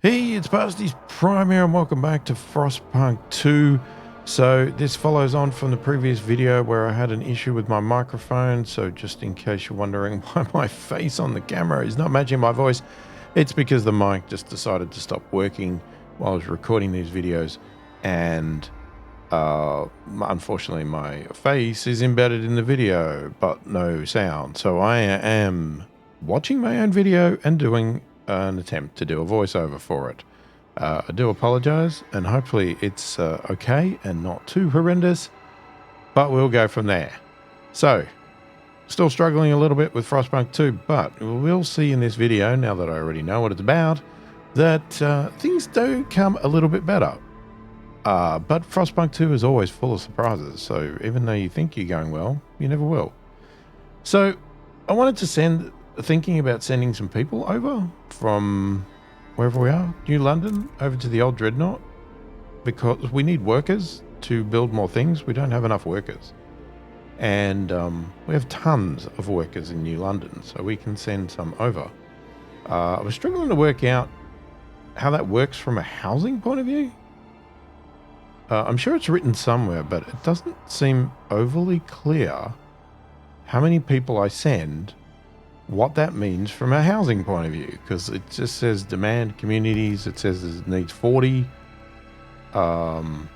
Hey, it's pasthisprime here and welcome back to Frostpunk 2. So this follows on from the previous video where I had an issue with my microphone. So just in case you're wondering why my face on the camera is not matching my voice, it's because the mic just decided to stop working while I was recording these videos. And unfortunately my face is embedded in the video, but no sound. So I am watching my own video and doing an attempt to do a voiceover for it. I do apologize, and hopefully it's okay and not too horrendous, but we'll go from there. So, still struggling a little bit with Frostpunk 2, but we'll see in this video, now that I already know what it's about, that things do come a little bit better. But Frostpunk 2 is always full of surprises, so even though you think you're going well, you never will. So, I wanted to thinking about sending some people over from wherever we are, New London, over to the old Dreadnought, because we need workers to build more things. We don't have enough workers. And we have tons of workers in New London, so we can send some over. I was struggling to work out how that works from a housing point of view. I'm sure it's written somewhere, but it doesn't seem overly clear how many people I send, what that means from a housing point of view, because it just says demand communities. It says it needs 40. I'm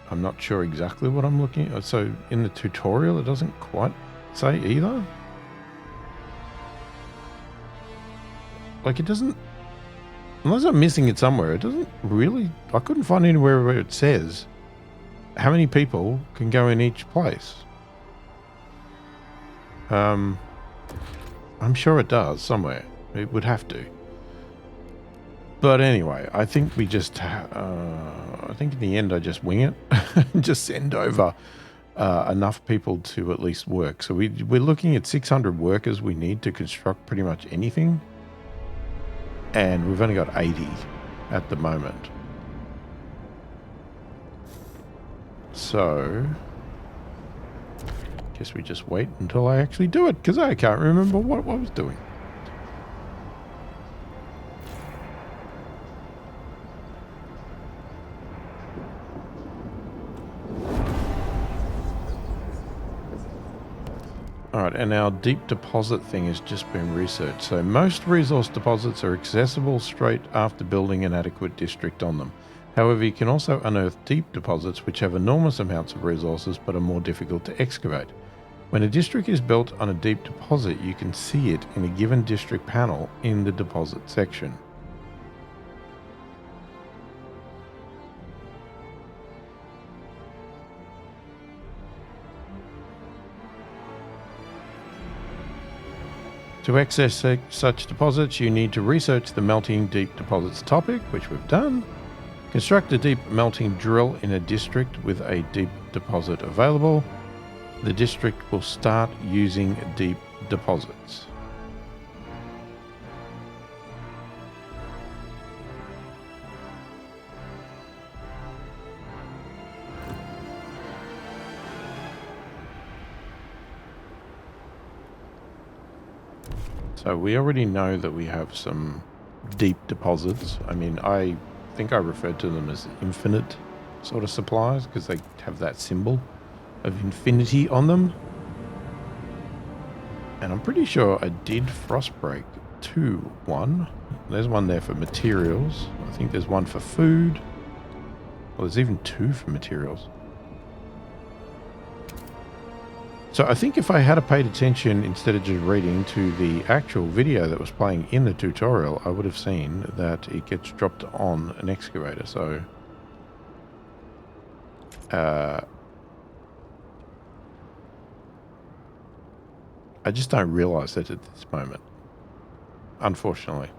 not sure exactly what I'm looking at. So in the tutorial, it doesn't quite say either. Like it doesn't, unless I'm missing it somewhere, it doesn't really, I couldn't find anywhere where it says how many people can go in each place. I'm sure it does somewhere. It would have to. But anyway, I think we just, I think in the end I just wing it and just send over enough people to at least work. So we're looking at 600 workers we need to construct pretty much anything. And we've only got 80 at the moment. So guess we just wait until I actually do it, because I can't remember what I was doing. Alright, and our deep deposit thing has just been researched. So most resource deposits are accessible straight after building an adequate district on them. However, you can also unearth deep deposits which have enormous amounts of resources but are more difficult to excavate. When a district is built on a deep deposit, you can see it in a given district panel in the deposit section. To access such deposits, you need to research the melting deep deposits topic, which we've done. Construct a deep melting drill in a district with a deep deposit available. The district will start using deep deposits. So we already know that we have some deep deposits. I mean, I think I referred to them as infinite sort of supplies because they have that symbol of infinity on them. And I'm pretty sure I did Frostbreak 2-1. There's one there for materials. I think there's one for food. Well, there's even 2 for materials. So I think if I had paid attention instead of just reading to the actual video that was playing in the tutorial, I would have seen that it gets dropped on an excavator. So I just don't realize that at this moment, unfortunately.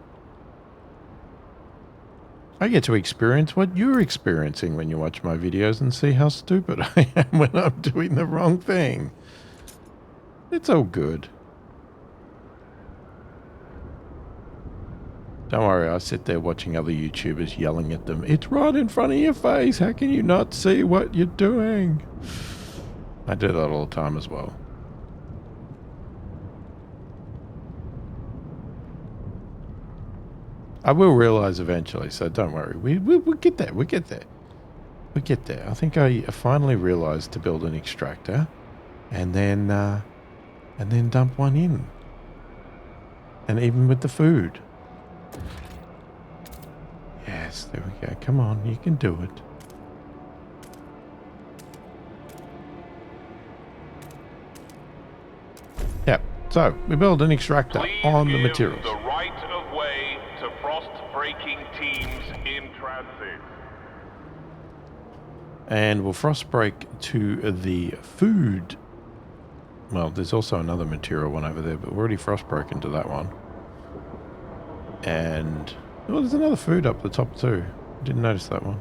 I get to experience what you're experiencing when you watch my videos and see how stupid I am when I'm doing the wrong thing. It's all good. Don't worry, I sit there watching other YouTubers yelling at them. It's right in front of your face. How can you not see what you're doing? I do that all the time as well. I will realise eventually, so don't worry. We'll get there. We'll get there. We'll get there. I think I finally realised to build an extractor and then dump one in. And even with the food. Yes, there we go. Come on, you can do it. Yep. So we build an extractor on the materials. The right of way to frost breaking teams in transit. And we'll frost break to the food. Well, there's also another material one over there, but we've already frost broken to that one. And oh, there's another food up the top too. Didn't notice that one.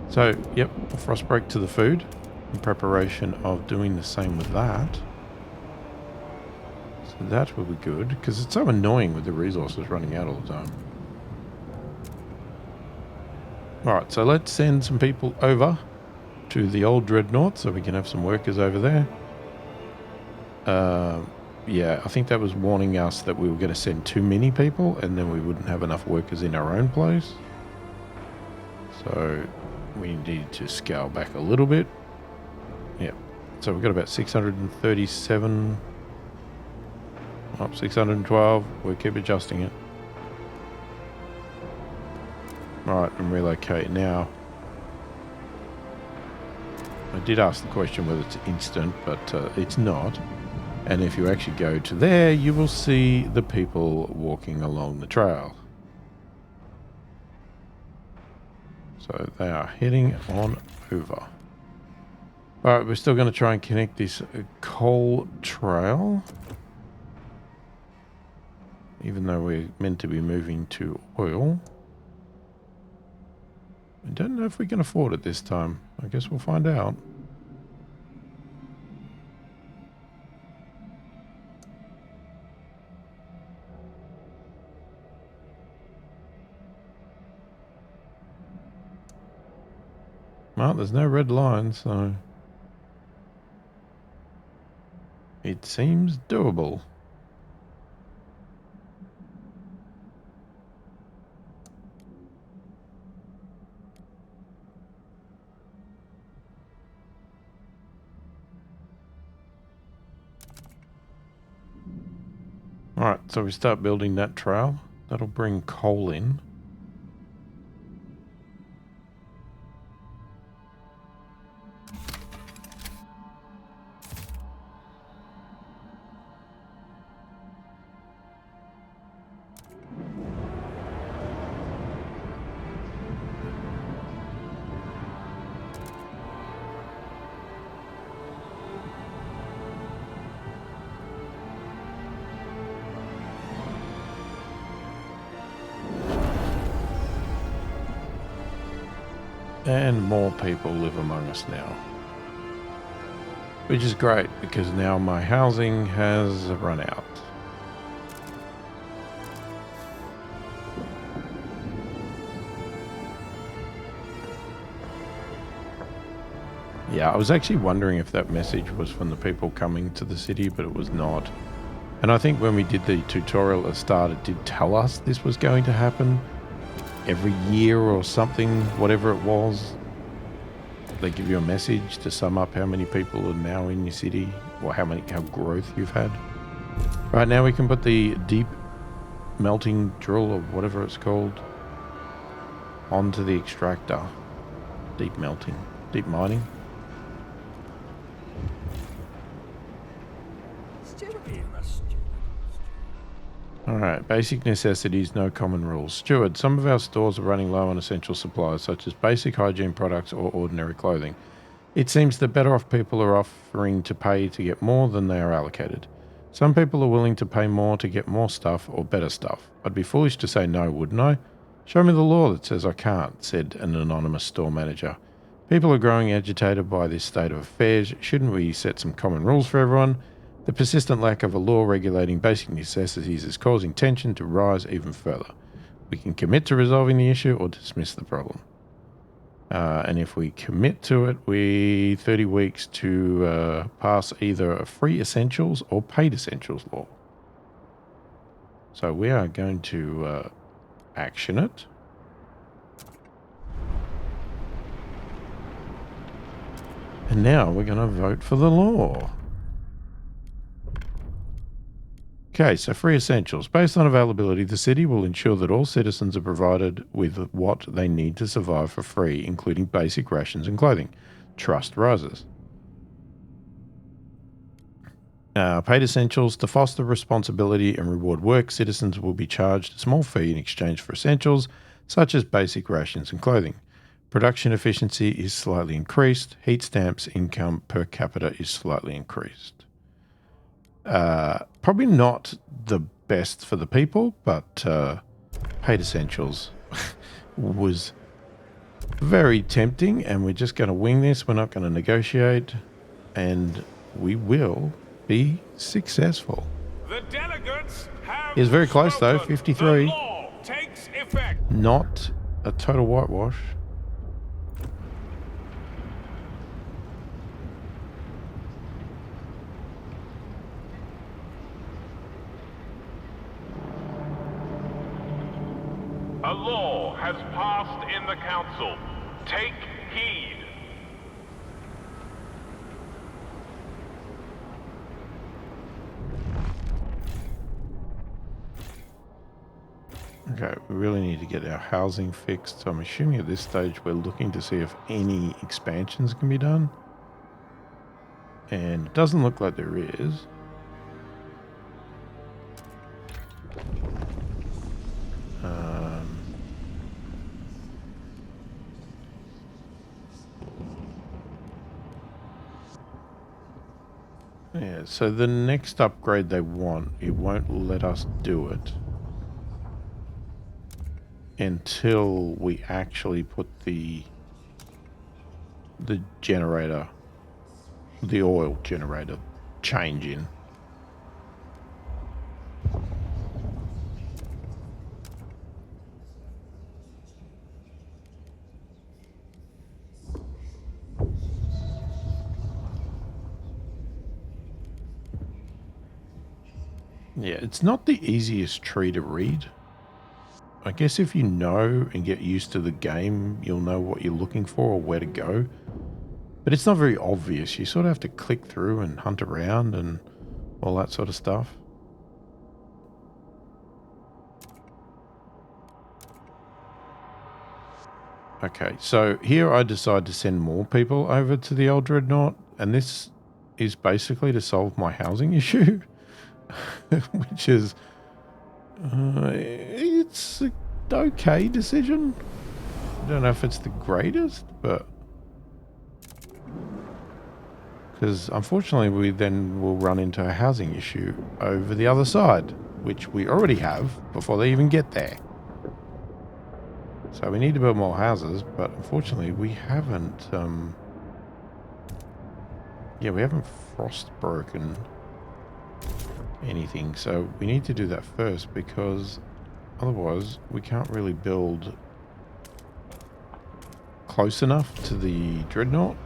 So, yep, we'll frost break to the food in preparation of doing the same with that. So that will be good, because it's so annoying with the resources running out all the time. Alright, so let's send some people over to the old dreadnought so we can have some workers over there. Yeah, I think that was warning us that we were going to send too many people and then we wouldn't have enough workers in our own place. So we need to scale back a little bit. Yeah, so we've got about 637, 612. We'll keep adjusting it. Alright, and relocate now. I did ask the question whether it's instant, but it's not. And if you actually go to there, you will see the people walking along the trail. So they are heading on over. Alright, we're still going to try and connect this coal trail. Even though we're meant to be moving to oil. I don't know if we can afford it this time. I guess we'll find out. Well, there's no red line, so it seems doable. Alright, so we start building that trail. That'll bring coal in. And more people live among us now. Which is great, because now my housing has run out. Yeah, I was actually wondering if that message was from the people coming to the city, but it was not. And I think when we did the tutorial at the start, it did tell us this was going to happen. Every year or something, whatever it was, they give you a message to sum up how many people are now in your city or how growth you've had. Right, now we can put the deep melting drill or whatever it's called onto the extractor. Deep mining. Alright, basic necessities, no common rules. Steward, some of our stores are running low on essential supplies, such as basic hygiene products or ordinary clothing. It seems that better off people are offering to pay to get more than they are allocated. Some people are willing to pay more to get more stuff or better stuff. I'd be foolish to say no, wouldn't I? Show me the law that says I can't, said an anonymous store manager. People are growing agitated by this state of affairs. Shouldn't we set some common rules for everyone? The persistent lack of a law regulating basic necessities is causing tension to rise even further. We can commit to resolving the issue or dismiss the problem. And if we commit to it, 30 weeks to pass either a free essentials or paid essentials law. So we are going to action it. And now we're going to vote for the law. Okay, so free essentials. Based on availability, the city will ensure that all citizens are provided with what they need to survive for free, including basic rations and clothing. Trust rises. Paid essentials. To foster responsibility and reward work, citizens will be charged a small fee in exchange for essentials, such as basic rations and clothing. Production efficiency is slightly increased. Heat stamps income per capita is slightly increased. Probably not the best for the people, but paid essentials was very tempting, and we're just going to wing this. We're not going to negotiate, and we will be successful. The delegates have It's very close though, spoken. 53. The law takes effect. Not a total whitewash. A law has passed in the council. Take heed. Okay, we really need to get our housing fixed. So I'm assuming at this stage we're looking to see if any expansions can be done. And it doesn't look like there is. Yeah, so the next upgrade they want, it won't let us do it until we actually put the generator, the oil generator change in. Yeah, it's not the easiest tree to read. I guess if you know and get used to the game, you'll know what you're looking for or where to go. But it's not very obvious. You sort of have to click through and hunt around and all that sort of stuff. Okay, so here I decide to send more people over to the old dreadnought, and this is basically to solve my housing issue. Which is, it's an okay decision. I don't know if it's the greatest, but because unfortunately we then will run into a housing issue over the other side, which we already have before they even get there. So we need to build more houses, but unfortunately we haven't, yeah, we haven't frost broken anything, so we need to do that first, because otherwise we can't really build close enough to the dreadnought.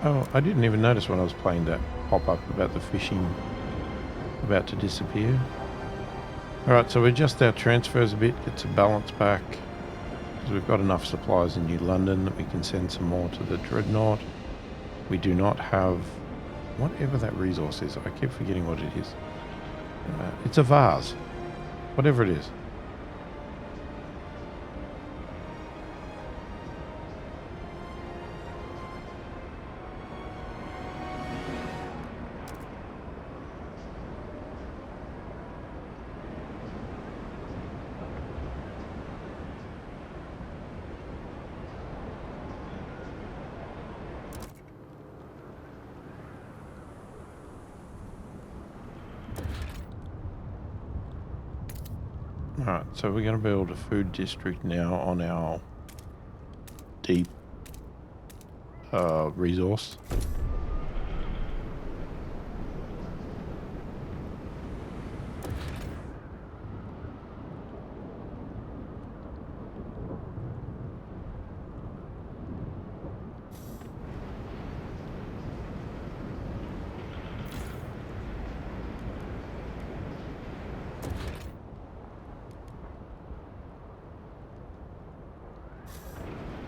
Oh, I didn't even notice when I was playing that pop-up about the fishing about to disappear. Alright, so we adjust our transfers a bit, get some balance back, because we've got enough supplies in New London that we can send some more to the dreadnought. We do not have whatever that resource is. I keep forgetting what it is. It's a vase. Whatever it is. Alright, so we're going to build a food district now on our deep resource.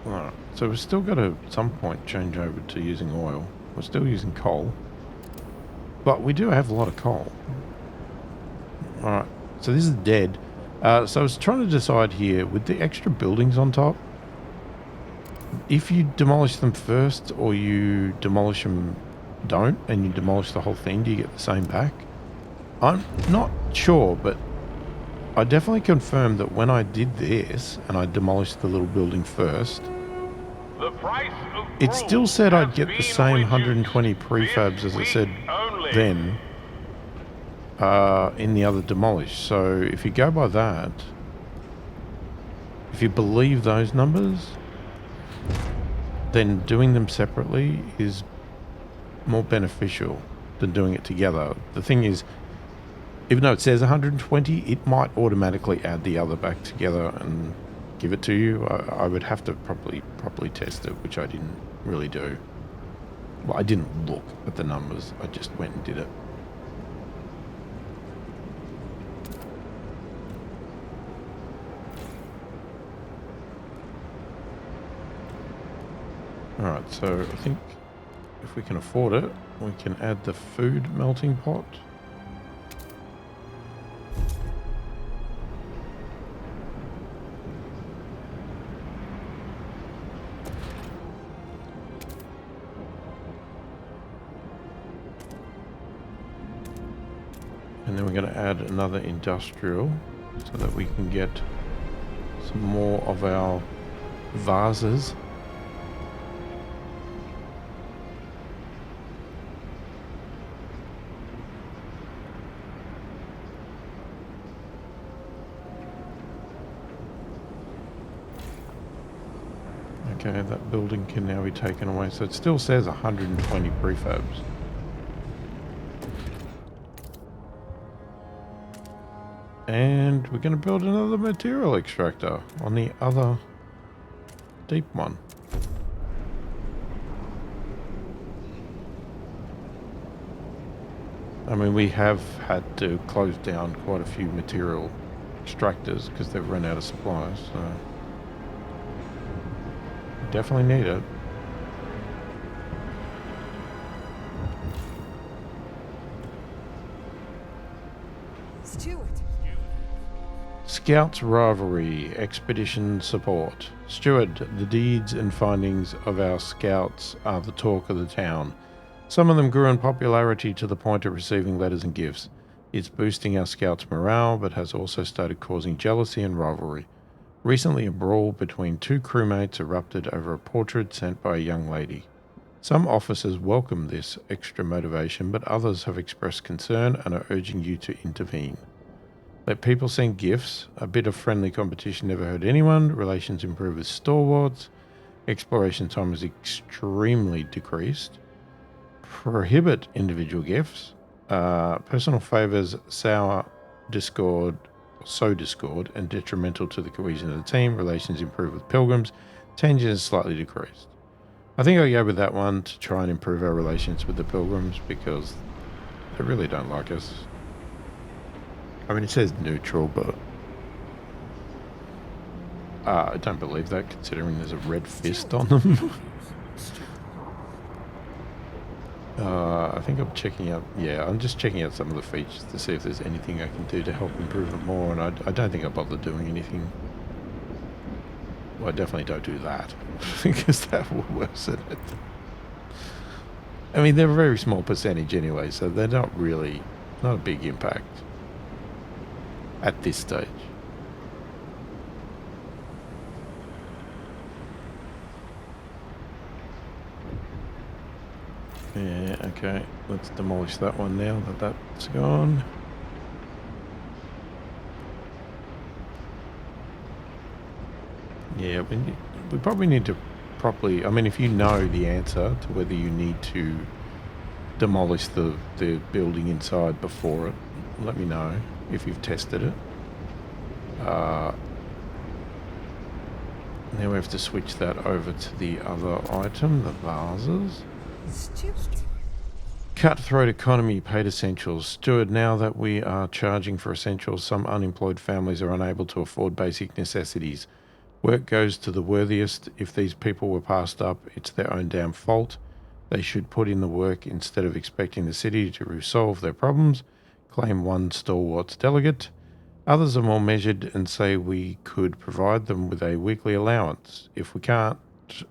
Alright, so we've still got to at some point change over to using oil. We're still using coal, but we do have a lot of coal. Alright, so this is dead. So I was trying to decide here, with the extra buildings on top, if you demolish them first or you demolish them don't and you demolish the whole thing, do you get the same back? I'm not sure, but I definitely confirmed that when I did this and I demolished the little building first, The price of it still said has I'd get the been same reduced 120 prefabs this as it week said only. then in the other demolish. So if you go by that, if you believe those numbers, then doing them separately is more beneficial than doing it together. The thing is, even though it says 120, it might automatically add the other back together and give it to you. I would have to properly test it, which I didn't really do. Well, I didn't look at the numbers. I just went and did it. Alright, so I think if we can afford it, we can add the food melting pot. And then we're going to add another industrial so that we can get some more of our vases. Okay, that building can now be taken away. So it still says 120 prefabs. And we're going to build another material extractor on the other deep one. I mean, we have had to close down quite a few material extractors because they've run out of supplies, so definitely need it. Steward. Scouts Rivalry, Expedition Support. Steward, the deeds and findings of our scouts are the talk of the town. Some of them grew in popularity to the point of receiving letters and gifts. It's boosting our scouts' morale, but has also started causing jealousy and rivalry. Recently, a brawl between two crewmates erupted over a portrait sent by a young lady. Some officers welcome this extra motivation, but others have expressed concern and are urging you to intervene. Let people send gifts. A bit of friendly competition never hurt anyone. Relations improve with stalwarts. Exploration time is extremely decreased. Prohibit individual gifts. Personal favors sow discord and detrimental to the cohesion of the team. Relations improve with pilgrims. Tension is slightly decreased. I think I'll go with that one to try and improve our relations with the pilgrims because they really don't like us. I mean, it says neutral, but I don't believe that considering there's a red fist on them. I think I'm checking out, I'm just checking out some of the features to see if there's anything I can do to help improve it more, and I don't think I bother doing anything. Well, I definitely don't do that, because that will worsen it. I mean, they're a very small percentage anyway, so they're not a big impact at this stage. Yeah, okay. Let's demolish that one now that that's gone. Yeah, we probably need to properly, I mean, if you know the answer to whether you need to demolish the building inside before it, let me know if you've tested it. Now we have to switch that over to the other item, the vases. Steward. Cutthroat economy, paid essentials. Steward, now that we are charging for essentials, some unemployed families are unable to afford basic necessities. Work goes to the worthiest. If these people were passed up, it's their own damn fault. They should put in the work instead of expecting the city to resolve their problems, claim one stalwart delegate. Others are more measured and say we could provide them with a weekly allowance. If we can't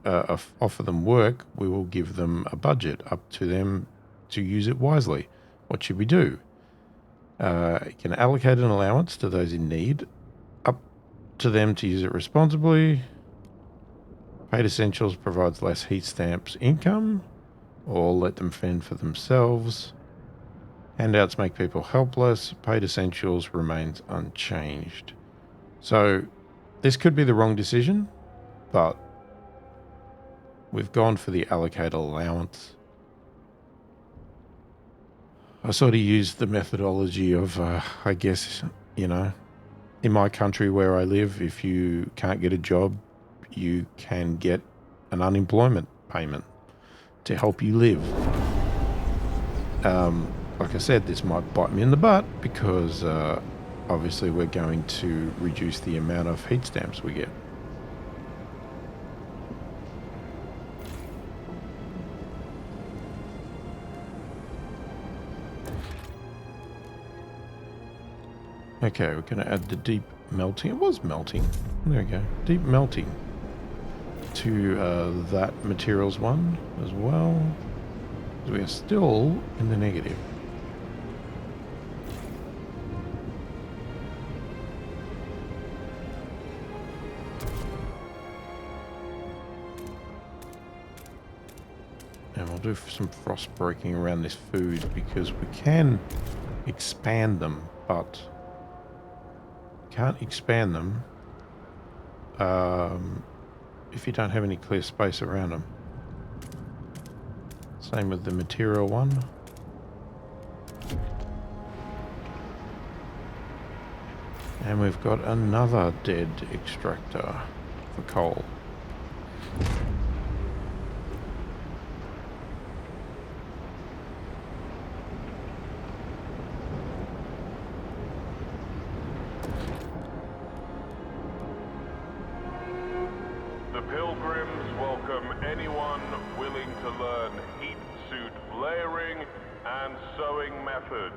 offer them work, we will give them a budget, up to them to use it wisely. What should we do? You can allocate an allowance to those in need, up to them to use it responsibly. Paid essentials provides less heat stamps income, or let them fend for themselves. Handouts make people helpless. Paid essentials remains unchanged. So this could be the wrong decision, but we've gone for the allocated allowance. I sort of used the methodology of, I guess, you know, in my country where I live, if you can't get a job, you can get an unemployment payment to help you live. Like I said, this might bite me in the butt because obviously we're going to reduce the amount of heat stamps we get. Okay, we're going to add the deep melting. It was melting. There we go. Deep melting to that materials one as well. We are still in the negative. And we'll do some frost breaking around this food because we can expand them, but can't expand them if you don't have any clear space around them. Same with the material one. And we've got another dead extractor for coal. The Pilgrims welcome anyone willing to learn heat suit layering and sewing methods.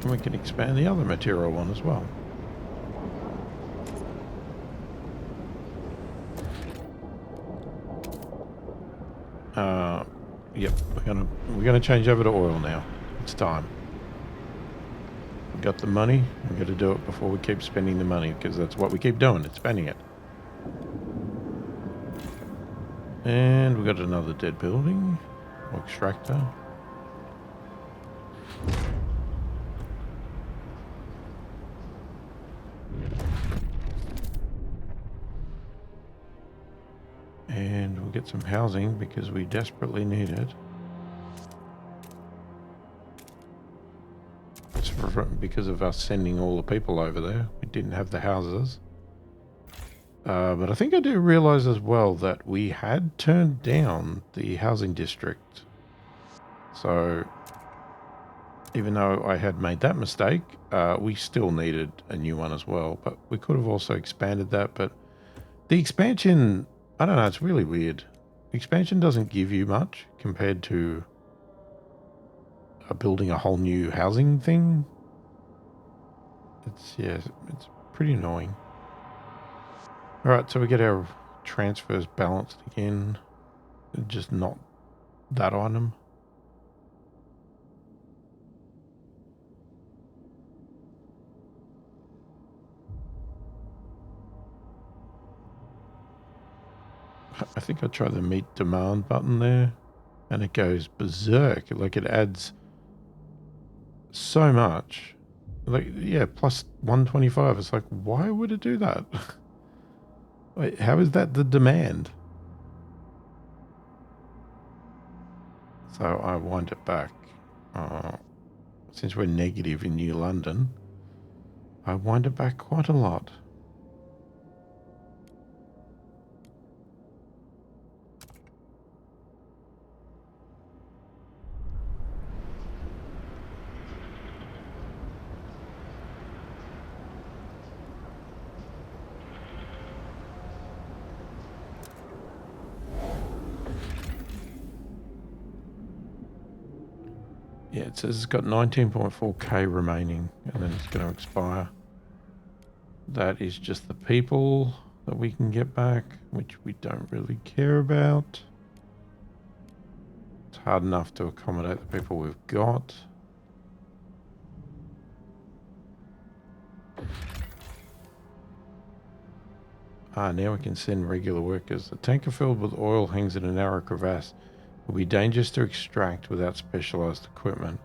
And we can expand the other material one as well. Yep, we're gonna change over to oil now. It's time. We got the money. We got to do it before we keep spending the money, because that's what we keep doing. It's spending it. And we got another dead building, or extractor. And we'll get some housing because we desperately need it. It's because of us sending all the people over there. We didn't have the houses. But I think I do realize as well that we had turned down the housing district. So even though I had made that mistake, we still needed a new one as well. But we could have also expanded that. But the expansion, I don't know, it's really weird. Expansion doesn't give you much compared to building a whole new housing thing. It's pretty annoying. All right, so we get our transfers balanced again. Just not that item. I think I tried the meet demand button there, and it goes berserk. Like, it adds so much. Like, yeah, plus 125. It's like, why would it do that? Wait, how is that the demand? So I wind it back. Since we're negative in New London, I wind it back quite a lot. Yeah, it says it's got 19.4k remaining, and then it's going to expire. That is just the people that we can get back, which we don't really care about. It's hard enough to accommodate the people we've got. Now we can send regular workers. The tanker filled with oil hangs in a narrow crevasse. It will be dangerous to extract without specialized equipment.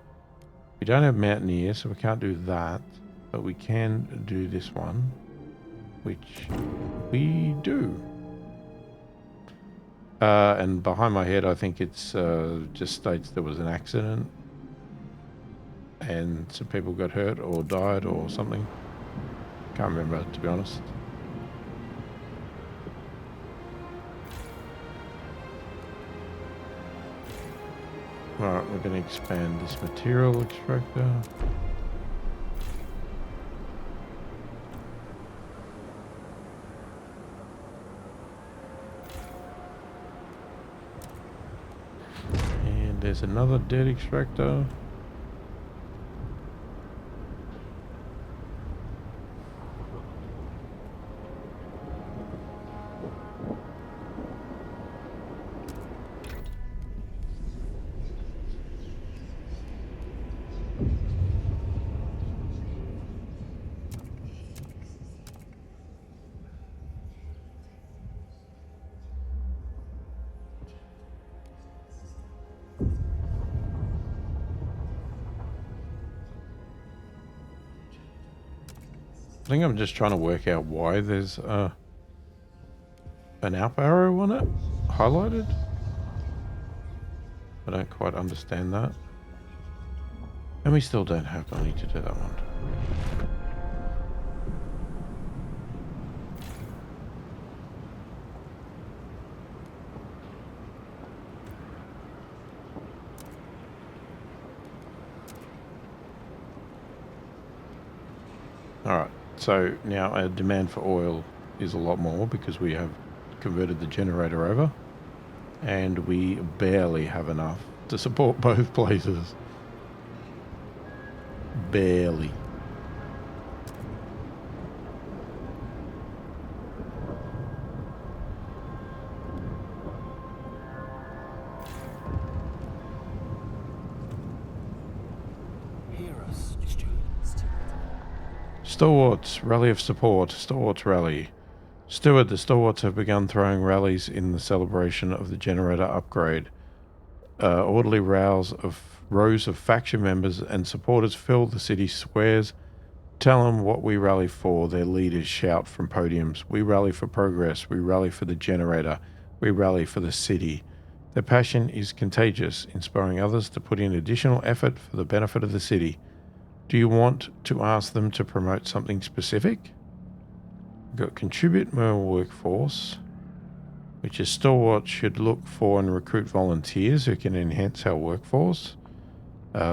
We don't have mountaineers, so we can't do that. But we can do this one, which we do. And behind my head, I think it's just states there was an accident and some people got hurt or died or something. Can't remember, to be honest. Alright, we're going to expand this material extractor. And there's another dead extractor. I think I'm just trying to work out why there's an up arrow on it, highlighted. I don't quite understand that. And we still don't have money to do that one. Alright, so now our demand for oil is a lot more because we have converted the generator over, and we barely have enough to support both places. Barely. Stalwarts, rally of support. Stalwarts rally. Steward, the Stalwarts have begun throwing rallies in the celebration of the generator upgrade. Orderly rows of faction members and supporters fill the city squares. Tell them what we rally for, their leaders shout from podiums. We rally for progress. We rally for the generator. We rally for the city. Their passion is contagious, inspiring others to put in additional effort for the benefit of the city. Do you want to ask them to promote something specific? We've got contribute more workforce, which is Stalwart should look for and recruit volunteers who can enhance our workforce.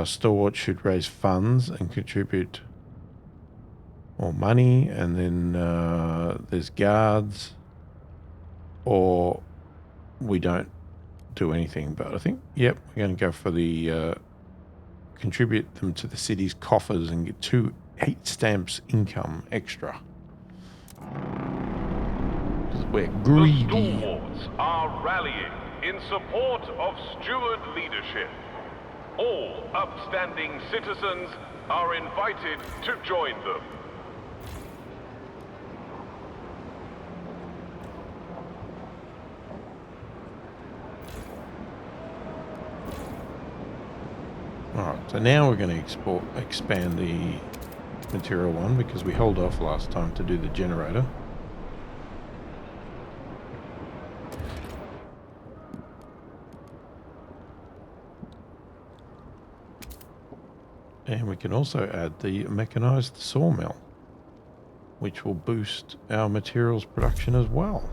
Stalwart should raise funds and contribute more money. And then there's guards, or we don't do anything. But I think, yep, we're going to go for the contribute them to the city's coffers and get 2 hate stamps income extra. We're greedy. The Stalwarts are rallying in support of Steward leadership. All upstanding citizens are invited to join them. So now we're going to expand the material one because we held off last time to do the generator. And we can also add the mechanized sawmill, which will boost our materials production as well.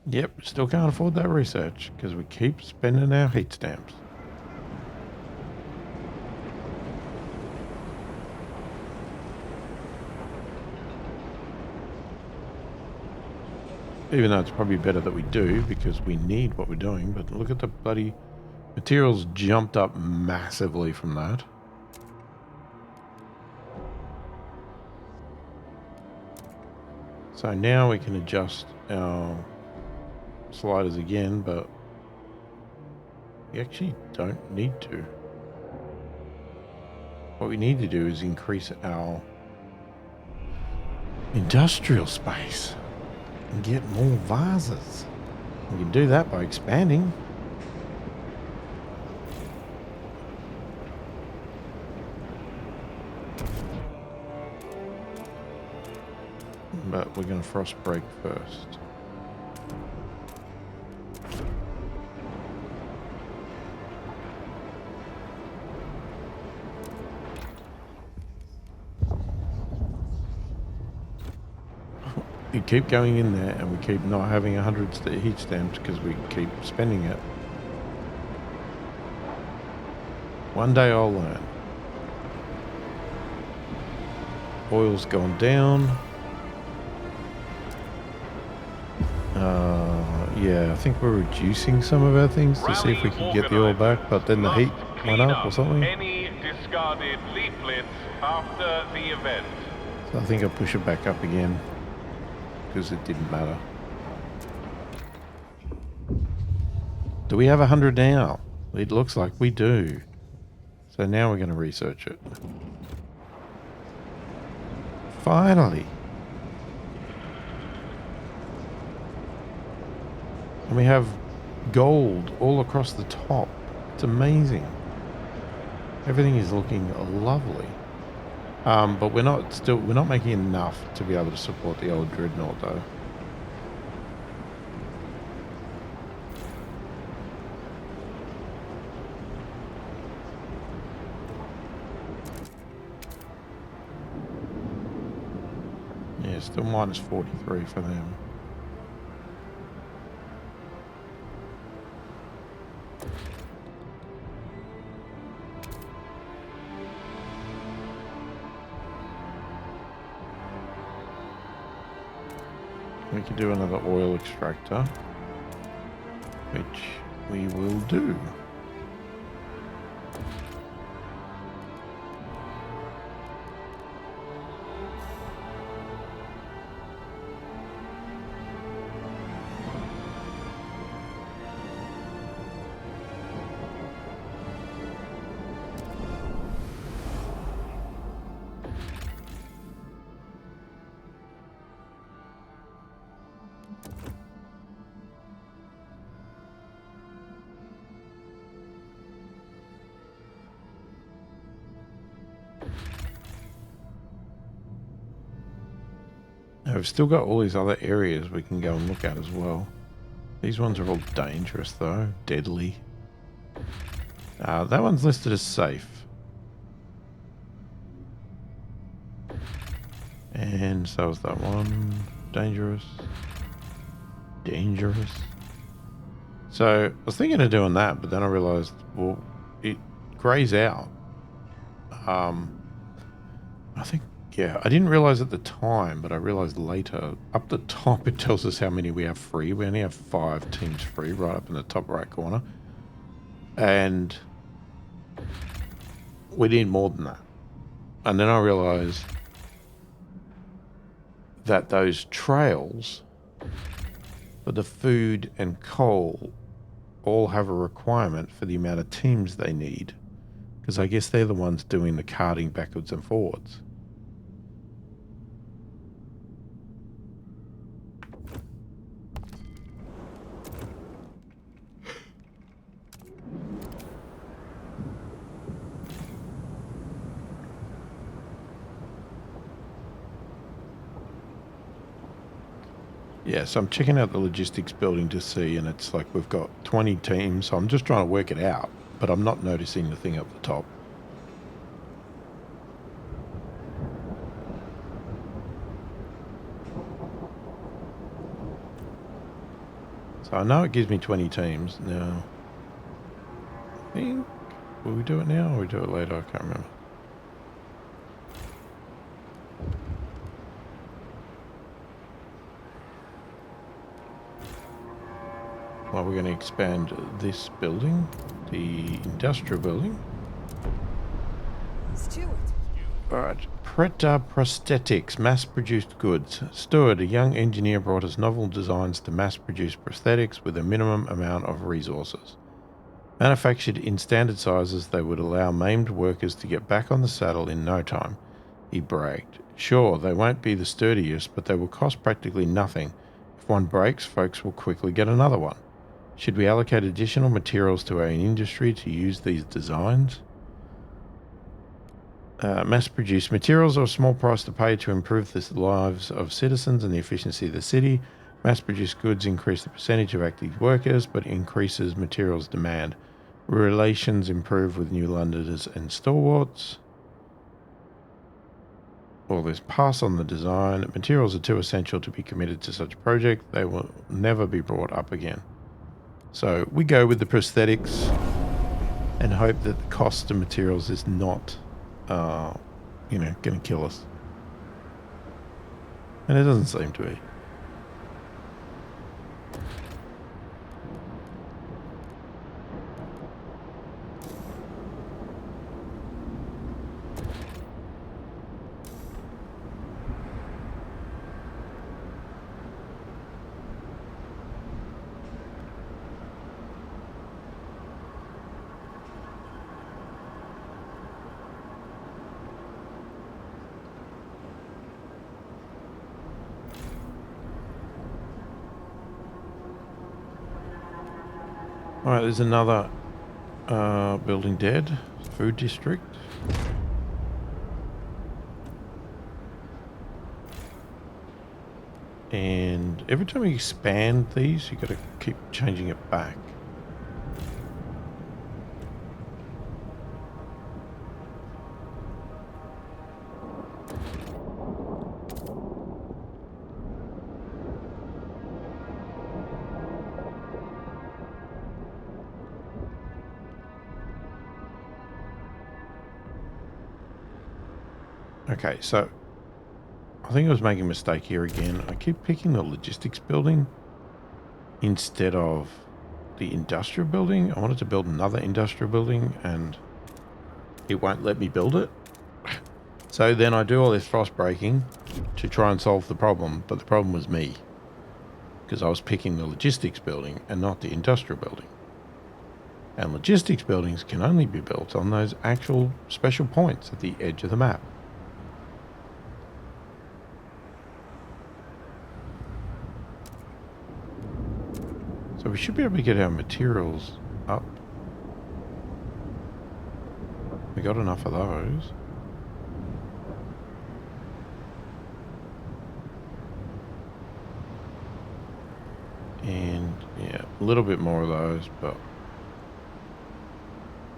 Yep, still can't afford that research because we keep spending our heat stamps. Even though it's probably better that we do because we need what we're doing, but look at the bloody materials jumped up massively from that. So now we can adjust our sliders again, but we actually don't need to. What we need to do is increase our industrial space and get more vases. We can do that by expanding. But we're going to frost break first. We keep going in there and we keep not having 100 heat stamps because we keep spending it. One day I'll learn. Oil's gone down. Yeah, I think we're reducing some of our things to see if we can get the oil back, but then the heat went up or something. Any discarded leaflets after the event. So I think I'll push it back up again because it didn't matter. Do we have 100 now? It looks like we do. So now we're going to research it. Finally. And we have gold all across the top. It's amazing. Everything is looking lovely. But we're not making enough to be able to support the old dreadnought though. Yeah, still minus 43 for them. We could do another oil extractor, which we will do. Now we've still got all these other areas we can go and look at as well. These ones are all dangerous though, deadly. That one's listed as safe. And so is that one. Dangerous. Dangerous. So I was thinking of doing that, but then I realized, well, it grays out. I think, yeah, I didn't realize at the time, but I realized later. Up the top, it tells us how many we have free. We only have 5 teams free right up in the top right corner. And we need more than that. And then I realized that those trails for the food and coal all have a requirement for the amount of teams they need. Because I guess they're the ones doing the carting backwards and forwards. Yeah, so I'm checking out the logistics building to see, and it's like we've got 20 teams, so I'm just trying to work it out, but I'm not noticing the thing up the top. So I know it gives me 20 teams. Now, I think, will we do it now or will we do it later? I can't remember. Well, we're going to expand this building, the industrial building. Steward. Alright, prosthetics, mass-produced goods. Steward, a young engineer, brought us novel designs to mass-produce prosthetics with a minimum amount of resources. Manufactured in standard sizes, they would allow maimed workers to get back on the saddle in no time, he bragged. Sure, they won't be the sturdiest, but they will cost practically nothing. If one breaks, folks will quickly get another one. Should we allocate additional materials to our industry to use these designs? Mass-produced materials are a small price to pay to improve the lives of citizens and the efficiency of the city. Mass-produced goods increase the percentage of active workers, but increases materials demand. Relations improve with New Londoners and stalwarts. Well, there's pass on the design. Materials are too essential to be committed to such a project. They will never be brought up again. So we go with the prosthetics and hope that the cost of materials is not, going to kill us. And it doesn't seem to be. Alright, there's another building dead. Food district. And every time you expand these, you got to keep changing it back. Okay, so I think I was making a mistake here again. I keep picking the logistics building instead of the industrial building. I wanted to build another industrial building and it won't let me build it. So then I do all this frost breaking to try and solve the problem, but the problem was me because I was picking the logistics building and not the industrial building. And logistics buildings can only be built on those actual special points at the edge of the map. So we should be able to get our materials up. We got enough of those. And yeah, a little bit more of those, but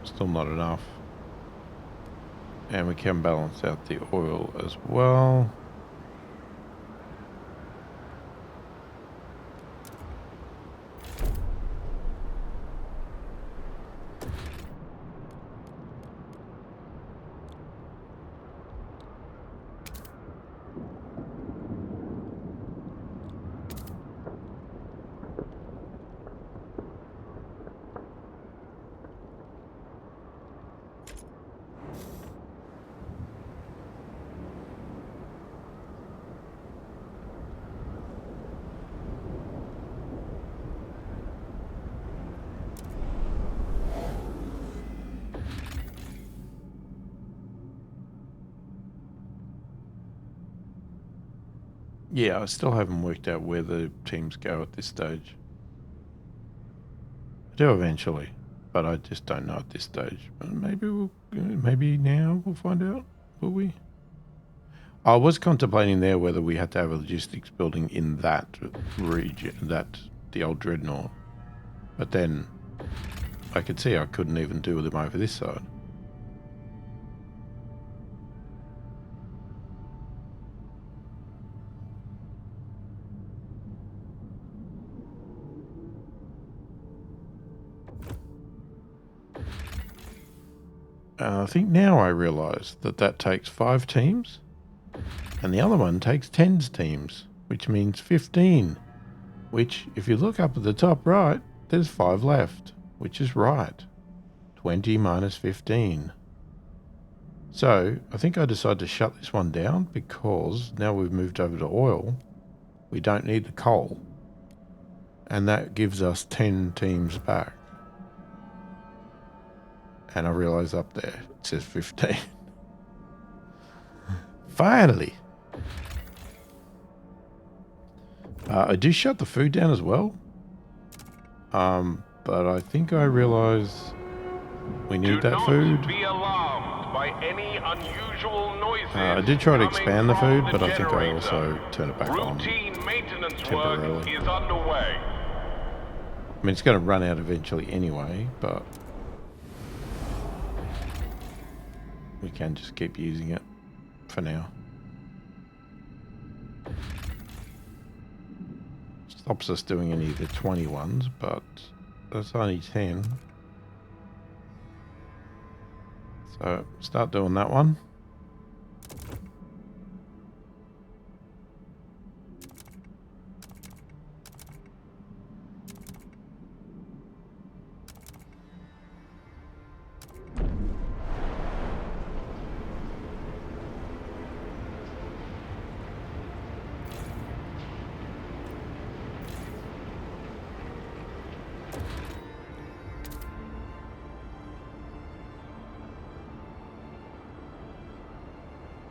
still not enough. And we can balance out the oil as well. Yeah, I still haven't worked out where the teams go at this stage. I do eventually, but I just don't know at this stage. Maybe now we'll find out, will we? I was contemplating there whether we had to have a logistics building in that region, the old dreadnought. But then I could see I couldn't even do them over this side. I think now I realise that takes 5 teams, and the other one takes 10 teams, which means 15. Which, if you look up at the top right, there's 5 left, which is right. 20 minus 15. So, I think I decided to shut this one down because now we've moved over to oil, we don't need the coal. And that gives us 10 teams back. And I realise up there it says 15. Finally! I do shut the food down as well. But I think I realise we need that food. Be alarmed by any unusual noises. I did try to expand the food, but I think I also turn it back on Routine maintenance temporarily. work is underway. I mean, it's going to run out eventually anyway, but we can just keep using it for now. Stops us doing any of the 20 ones, but that's only 10. So start doing that one.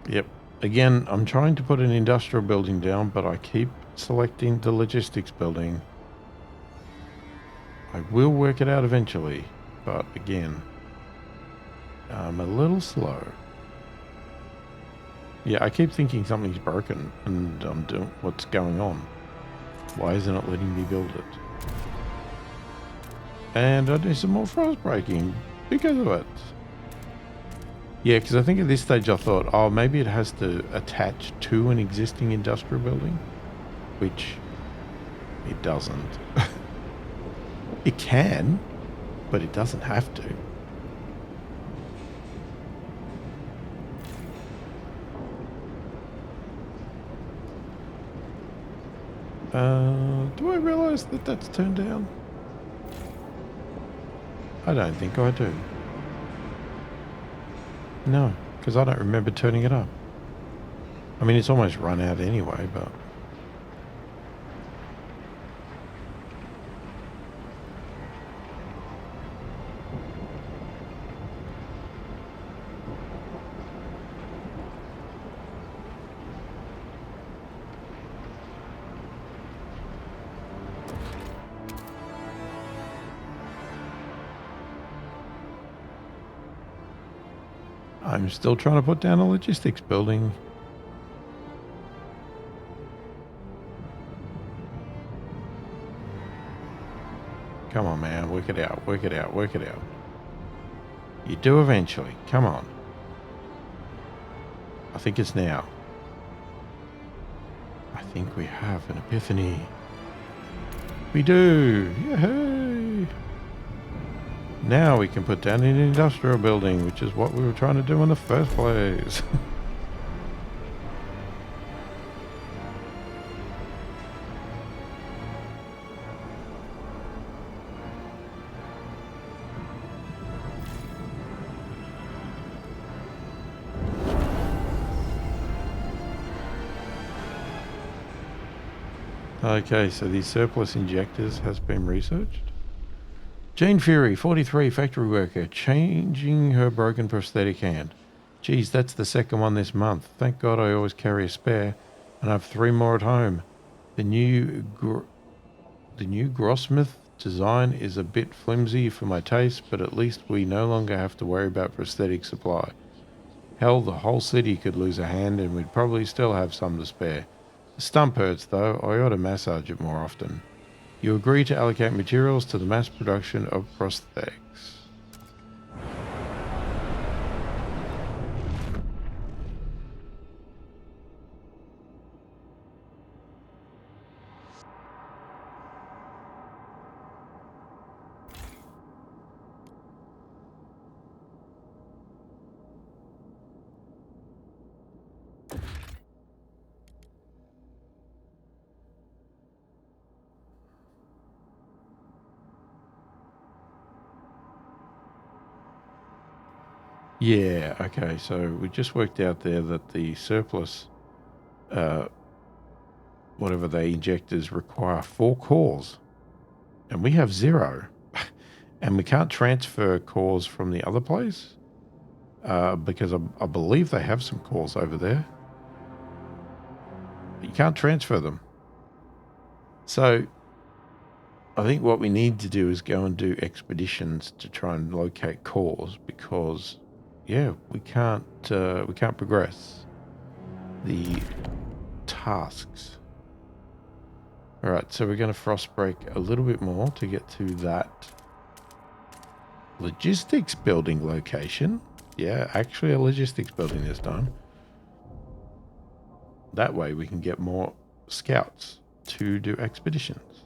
Yep. Again, I'm trying to put an industrial building down, but I keep selecting the logistics building. I will work it out eventually, but again, I'm a little slow. Yeah, I keep thinking something's broken, and I'm doing what's going on. Why isn't it letting me build it? And I do some more frost breaking because of it. Yeah, because I think at this stage I thought, oh, maybe it has to attach to an existing industrial building, which it doesn't. It can, but it doesn't have to. Do I realise that that's turned down? I don't think I do. No, because I don't remember turning it up. I mean, it's almost run out anyway, but... I'm still trying to put down a logistics building. Come on, man. Work it out. Work it out. Work it out. You do eventually. Come on. I think it's now. I think we have an epiphany. We do. Yay! Now we can put down an industrial building, which is what we were trying to do in the first place. Okay, so these surplus injectors has been researched. Jane Fury, 43, factory worker, changing her broken prosthetic hand. Geez, that's the second one this month. Thank God I always carry a spare. And I have 3 more at home. The new Grossmith design is a bit flimsy for my taste, but at least we no longer have to worry about prosthetic supply. Hell, the whole city could lose a hand and we'd probably still have some to spare. The stump hurts though, I ought to massage it more often. You agree to allocate materials to the mass production of prosthetics. Yeah, okay, so we just worked out there that the surplus, whatever they injectors require 4 cores. And we have 0. And we can't transfer cores from the other place. Because I believe they have some cores over there. But you can't transfer them. So I think what we need to do is go and do expeditions to try and locate cores because, yeah, we can't progress the tasks. All right, so we're going to frost break a little bit more to get to that logistics building location. Yeah, actually a logistics building this time. That way we can get more scouts to do expeditions.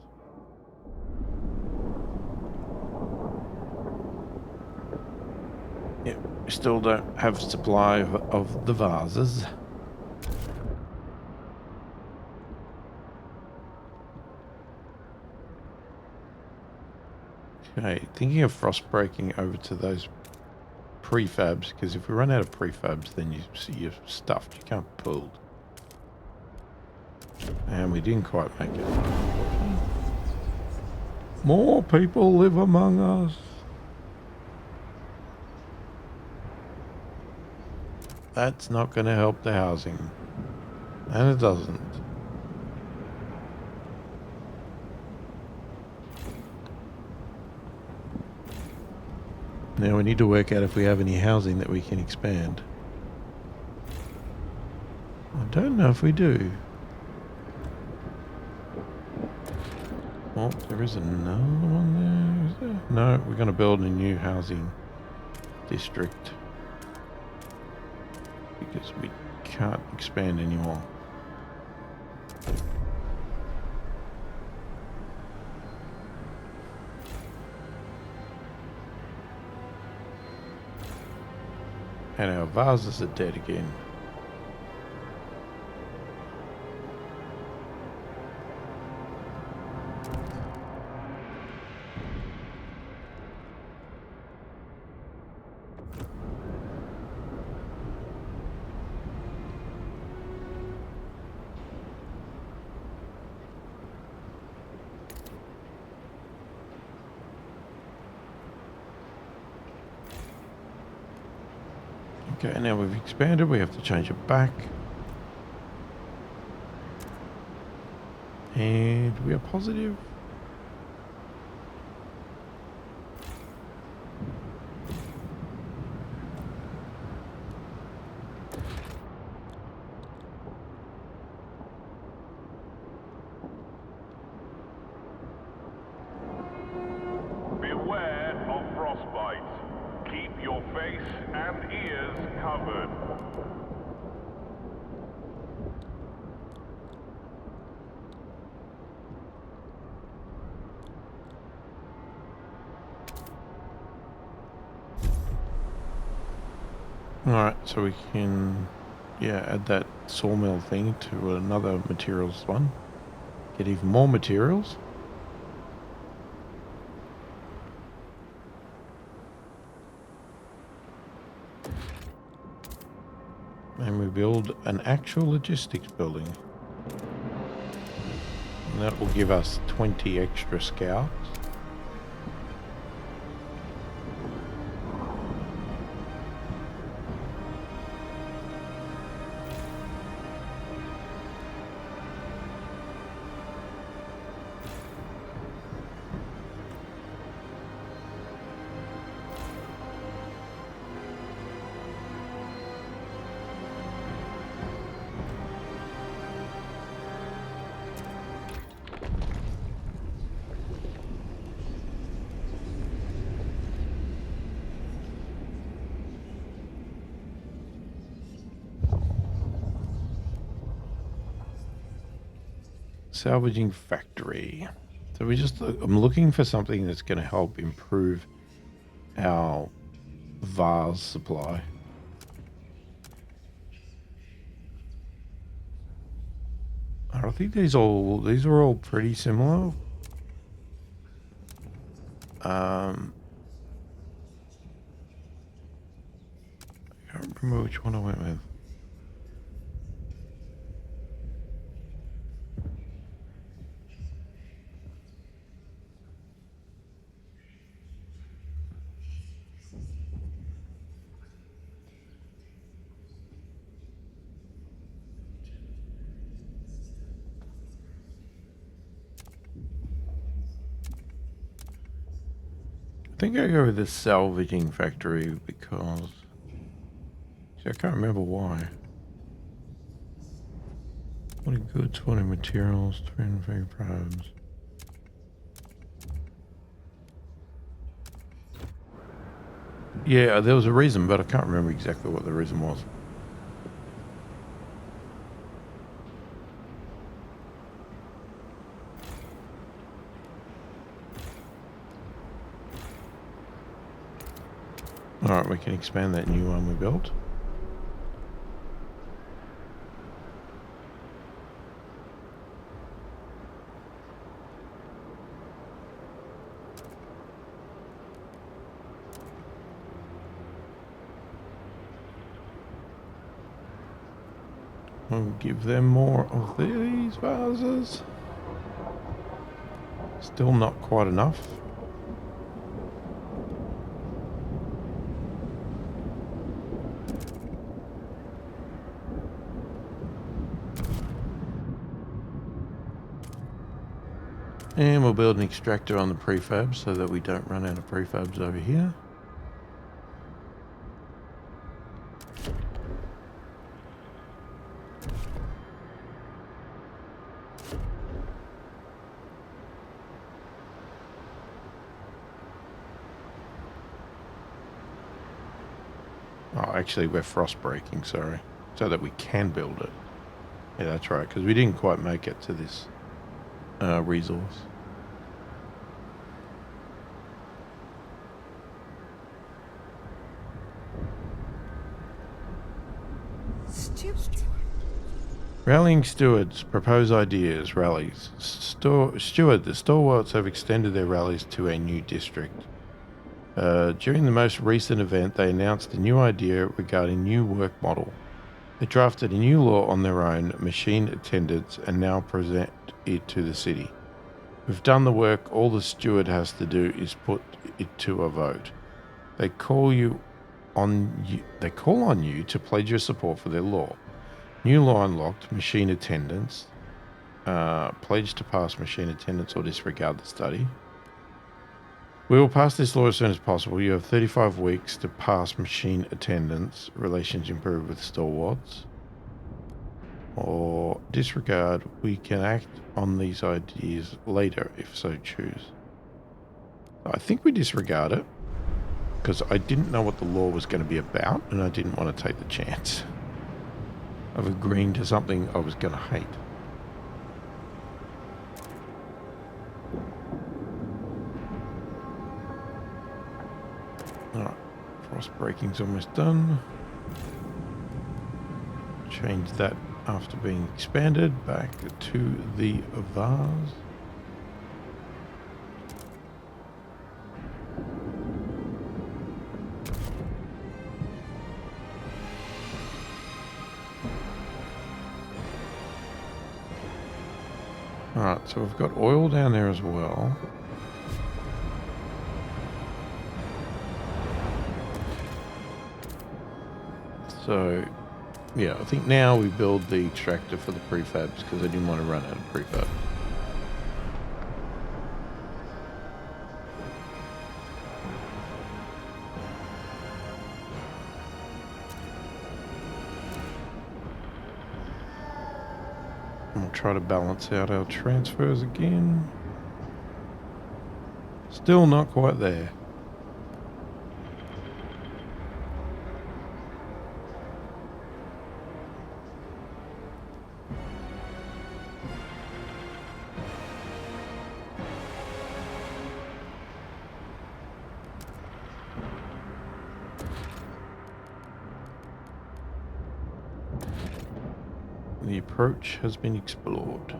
Yeah, we still don't have supply of the vases. Okay, thinking of frost breaking over to those prefabs, because if we run out of prefabs, then you're stuffed. You can't build. And we didn't quite make it. More people live among us. That's not going to help the housing. And it doesn't. Now we need to work out if we have any housing that we can expand. I don't know if we do. Well, there is another one there, is there? No, we're going to build a new housing district. Because we can't expand anymore. And our vases are dead again. Okay, now we've expanded, we have to change it back. And we are positive. Beware of frostbite. Keep your face and ears covered. Alright, so we can, add that sawmill thing to another materials one. Get even more materials. And we build an actual logistics building. And that will give us 20 extra scouts. salvaging factory. So I'm looking for something that's going to help improve our vase supply. I think these are all pretty similar. I can't remember which one I went with. I think I go with the salvaging factory because I can't remember why. 20 goods, 20 materials, 20 probes. Yeah, there was a reason, but I can't remember exactly what the reason was. Alright, we can expand that new one we built. We'll give them more of these vases. Still not quite enough. And we'll build an extractor on the prefabs so that we don't run out of prefabs over here. Oh, actually we're frost breaking, sorry. So that we can build it. Yeah, that's right, because we didn't quite make it to this resource. Steward. Rallying stewards, propose ideas, rallies. Steward, the stalwarts have extended their rallies to a new district. During the most recent event, they announced a new idea regarding new work model. They drafted a new law on their own, machine attendants, and now present it to the city. We've done the work. All the steward has to do is put it to a vote. They call on you to pledge your support for their law. New law unlocked, machine attendants. Pledge to pass machine attendants or disregard the study. We will pass this law as soon as possible. You have 35 weeks to pass machine attendants. Relations improve with stalwarts. Or disregard. We can act on these ideas later if so choose. I think we disregard it because I didn't know what the law was going to be about and I didn't want to take the chance of agreeing to something I was going to hate. Alright, frost breaking's almost done. Change that after being expanded back to the vase. Alright, so we've got oil down there as well. So, yeah, I think now we build the extractor for the prefabs because I didn't want to run out of prefabs. And we'll try to balance out our transfers again. Still not quite there. The approach has been explored.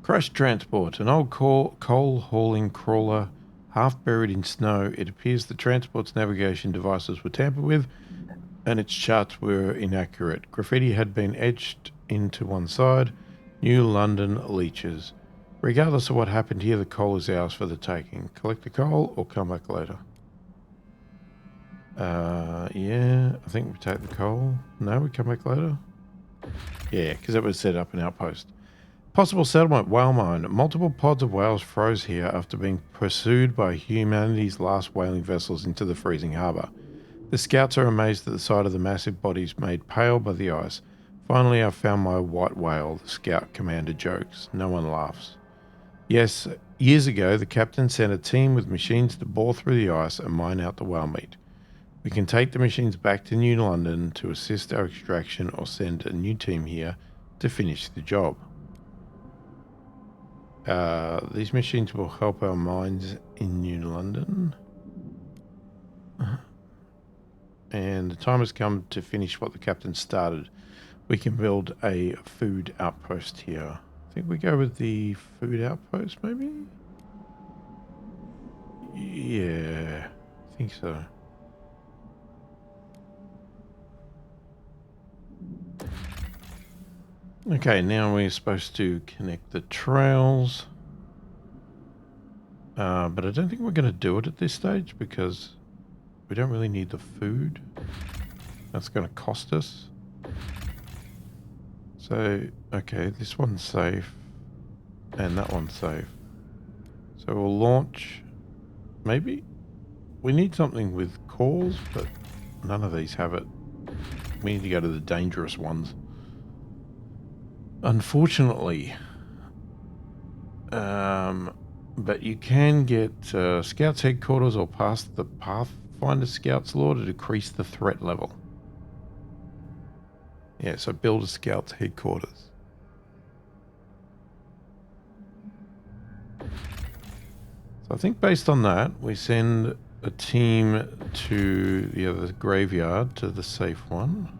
Crashed transport. An old coal hauling crawler, half buried in snow. It appears the transport's navigation devices were tampered with and its charts were inaccurate. Graffiti had been etched into one side. New London leeches. Regardless of what happened here, the coal is ours for the taking. Collect the coal or come back later. Yeah, I think we take the coal. No, we come back later. Yeah, because it was set up an outpost. Possible settlement, whale mine. Multiple pods of whales froze here after being pursued by humanity's last whaling vessels into the freezing harbour. The scouts are amazed at the sight of the massive bodies made pale by the ice. Finally, I found my white whale, the scout commander jokes. No one laughs. Yes, years ago, the captain sent a team with machines to bore through the ice and mine out the whale meat. We can take the machines back to New London to assist our extraction or send a new team here to finish the job. These machines will help our mines in New London. And the time has come to finish what the captain started. We can build a food outpost here. I think we go with the food outpost, maybe? Yeah, I think so. Okay, now we're supposed to connect the trails. But I don't think we're going to do it at this stage because we don't really need the food. That's going to cost us. So, okay, this one's safe. And that one's safe. So we'll launch... Maybe? We need something with cores, but none of these have it. We need to go to the dangerous ones. Unfortunately. But you can get Scouts Headquarters or past the Pathfinder Scouts Law to decrease the threat level. Yeah, so build a Scouts Headquarters. So I think based on that, we send a team to the other graveyard, to the safe one.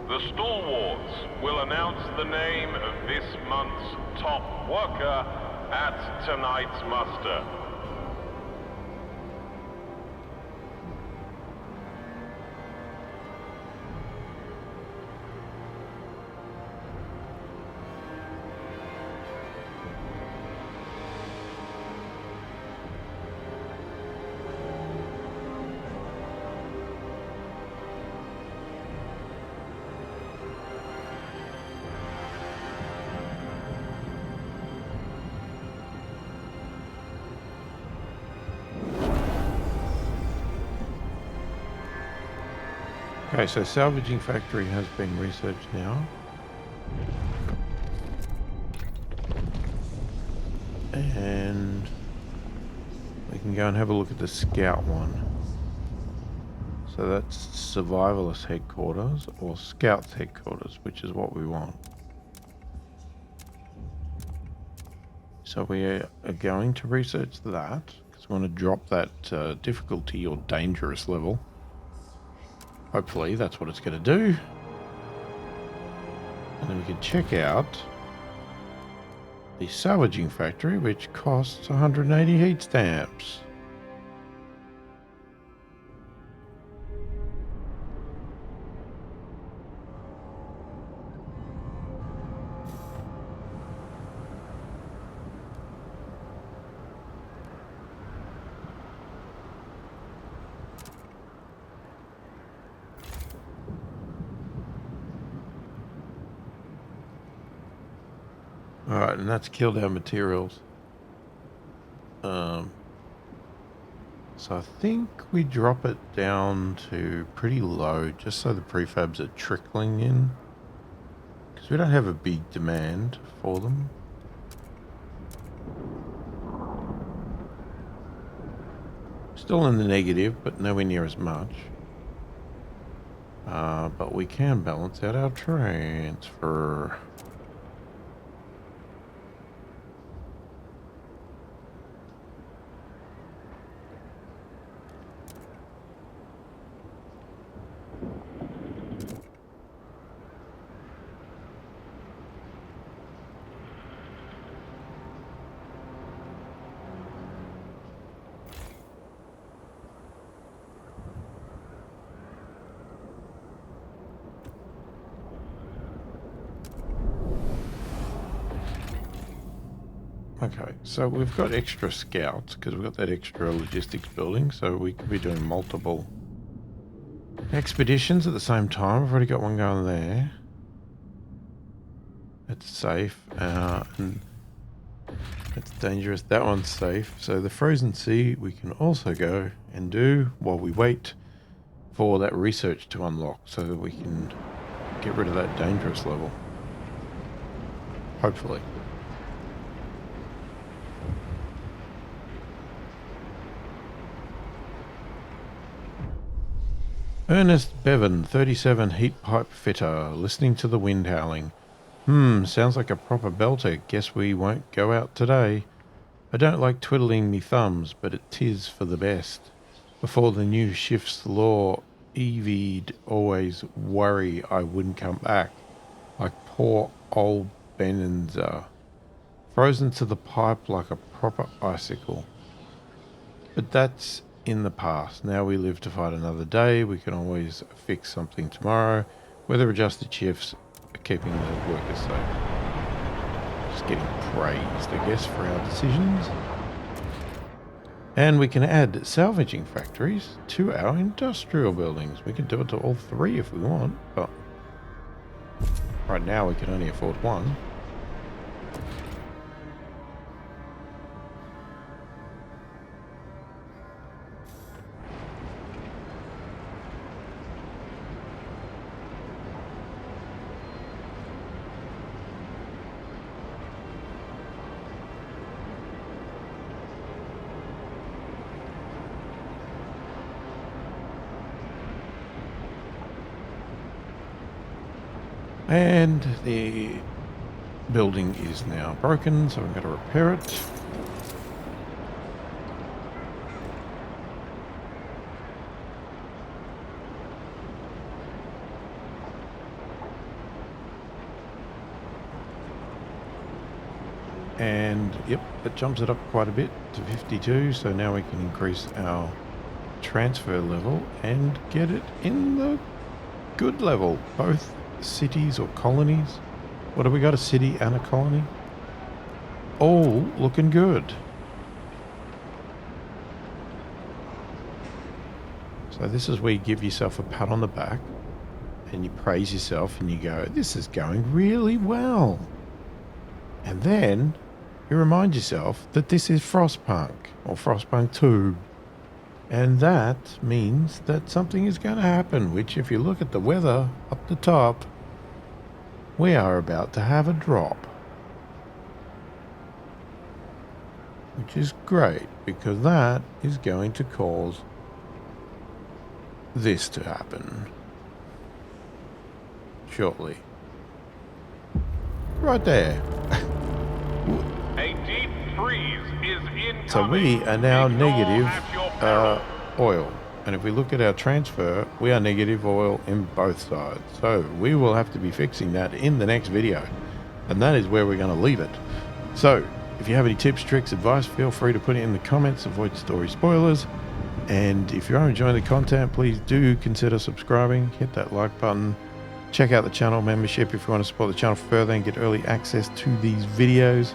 The Stalwarts will announce the name of this month's top worker at tonight's muster. Okay, so salvaging factory has been researched now. And we can go and have a look at the scout one. So that's survivalist headquarters or scouts headquarters, which is what we want. So we are going to research that because we want to drop that difficulty or dangerous level. Hopefully that's what it's going to do. And then we can check out the salvaging factory, which costs 180 heat stamps. Alright, and that's killed our materials. So I think we drop it down to pretty low, just so the prefabs are trickling in. Because we don't have a big demand for them. Still in the negative, but nowhere near as much. But we can balance out our transfer. Okay, so we've got extra scouts because we've got that extra logistics building, so we could be doing multiple expeditions at the same time. I've already got one going there. It's safe, and it's dangerous. That one's safe. So the frozen sea we can also go and do while we wait for that research to unlock so that we can get rid of that dangerous level. Hopefully. Ernest Bevan, 37, heat pipe fitter, listening to the wind howling. Sounds like a proper belter. Guess we won't go out today. I don't like twiddling me thumbs, but it 'tis for the best. Before the new shift's law, Evie'd always worry I wouldn't come back, like poor old Benenza, frozen to the pipe like a proper icicle. But that's in the past. Now we live to fight another day. We can always fix something tomorrow. Weather adjusted shifts are keeping the workers safe. Just getting praised, I guess, for our decisions. And we can add salvaging factories to our industrial buildings. We can do it to all three if we want, but right now we can only afford one. And the building is now broken, so I'm going to repair it. And yep, it jumps it up quite a bit to 52, so now we can increase our transfer level and get it in the good level, both cities or colonies. What have we got, a city and a colony? All looking good. So this is where you give yourself a pat on the back and you praise yourself and you go, this is going really well. And then you remind yourself that this is Frostpunk or Frostpunk 2. And that means that something is going to happen, which if you look at the weather up the top, we are about to have a drop. Which is great, because that is going to cause this to happen shortly. Right there. A deep freeze is incoming. So we are now Ignore negative at your peril. oil. And if we look at our transfer, we are negative oil in both sides. So we will have to be fixing that in the next video. And that is where we're going to leave it. So if you have any tips, tricks, advice, feel free to put it in the comments. Avoid story spoilers. And if you are enjoying the content, please do consider subscribing. Hit that like button. Check out the channel membership if you want to support the channel further and get early access to these videos.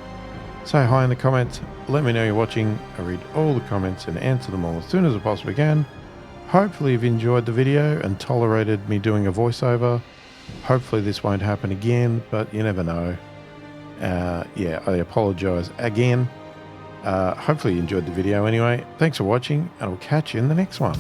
Say hi in the comments. Let me know you're watching. I read all the comments and answer them all as soon as I possibly can. Hopefully you've enjoyed the video and tolerated me doing a voiceover. Hopefully this won't happen again, but you never know. Yeah, I apologize again. Hopefully you enjoyed the video anyway. Thanks for watching, and I'll catch you in the next one.